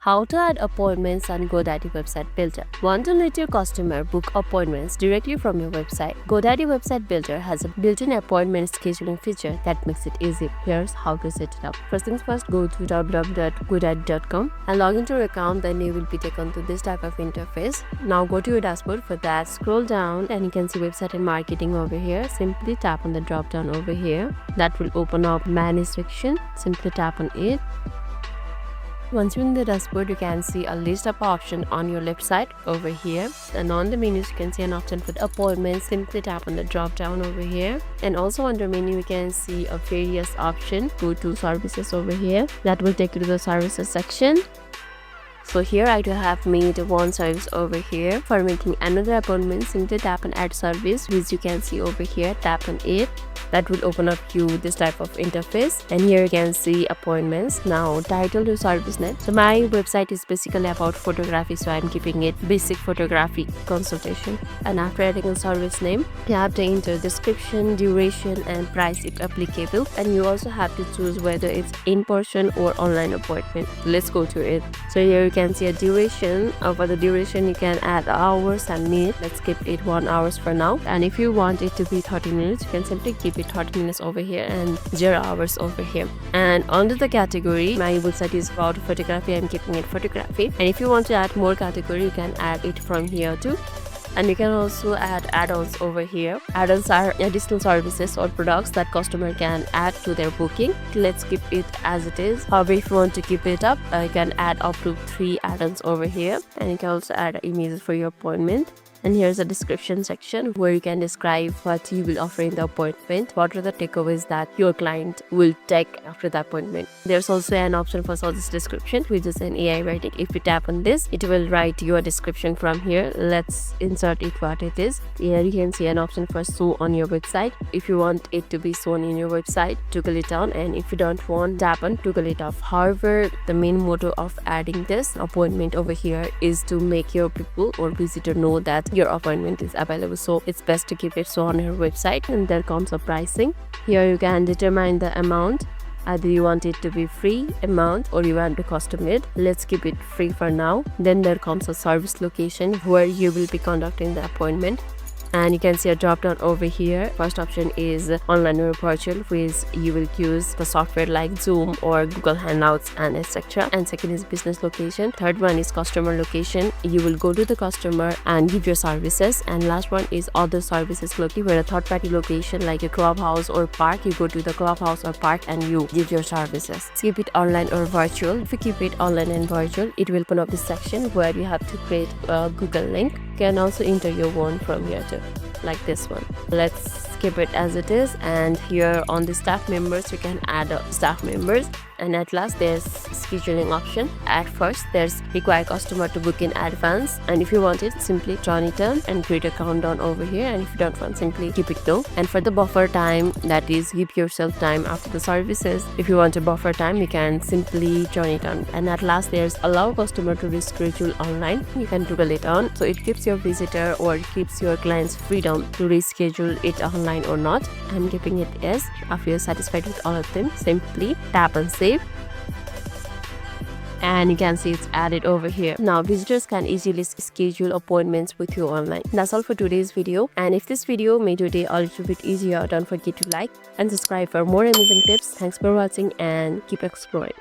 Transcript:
How to add appointments on GoDaddy website builder. Want to let your customer book appointments directly from your website? GoDaddy website builder has a built-in appointment scheduling feature that makes it easy. Here's how to set it up. First things first, go to www.godaddy.com and log into your account. Then you will be taken to this type of interface. Now go to your dashboard. For that, scroll down and you can see website and marketing over here. Simply tap on the drop down over here. That will open up manage section. Simply tap on it. Once you're in the dashboard, you can see a list of options on your left side over here, and on the menus you can see an option for the appointments. Simply tap on the drop down over here, and also under menu you can see a various option. Go to services over here. That will take you to the services section. So here I do have made one service over here. For making another appointment, simply tap on add service, which you can see over here. Tap on it. That will open up you this type of interface, and here you can see appointments. Now title to service name. So my website is basically about photography, so I'm keeping it basic photography consultation. And after adding a service name, you have to enter description, duration and price if applicable, and you also have to choose whether it's in-person or online appointment. Let's go to it. So here you can see a duration. For the duration you can add hours and minutes. Let's keep it 1 hour for now, and if you want it to be 30 minutes, you can simply keep it 30 minutes over here and 0 hours over here. And under the category, my website is about photography. I'm keeping it photography, and if you want to add more category, you can add it from here too. And you can also add add-ons over here. Add-ons are additional services or products that customer can add to their booking. Let's keep it as it is. However, if you want to keep it up, you can add up to 3 add-ons over here, and you can also add images for your appointment. And here's a description section where you can describe what you will offer in the appointment. What are the takeaways that your client will take after the appointment. There's also an option for suggest description, which is an AI writing. If you tap on this, it will write your description from here. Let's insert it what it is. Here you can see an option for show on your website. If you want it to be shown in your website, toggle it on, and if you don't want, tap on toggle it off. However, the main motto of adding this appointment over here is to make your people or visitor know that your appointment is available, so it's best to keep it so on your website. And there comes a pricing. Here you can determine the amount. Either you want it to be free amount or you want to custom it. Let's keep it free for now. Then there comes a service location where you will be conducting the appointment, and you can see a drop down over here. First option is online or virtual, which you will use the software like Zoom or Google Hangouts and etc. And second is business location. Third one is customer location. You will go to the customer and give your services. And last one is other services location, where a third party location like a clubhouse or park, you go to the clubhouse or park and you give your services. Keep it online or virtual. If you keep it online and virtual, it will open up this section where you have to create a Google link. You can also enter your one from here too, like this one. Let's keep it as it is, and here on the staff members you can add staff members. And at last there's scheduling option. At first there's require customer to book in advance, and if you want it, simply turn it on and create a countdown over here, and if you don't want, simply keep it no. And for the buffer time, that is give yourself time after the services. If you want a buffer time, you can simply turn it on. And at last there's allow customer to reschedule online. You can toggle it on, so it keeps your visitor or it keeps your clients freedom to reschedule it online or not. I'm keeping it as. After you're satisfied with all of them, simply tap and save. And you can see it's added over here. Now visitors can easily schedule appointments with you online. That's all for today's video, and if this video made your day a little bit easier, don't forget to like and subscribe for more amazing tips. Thanks for watching and keep exploring.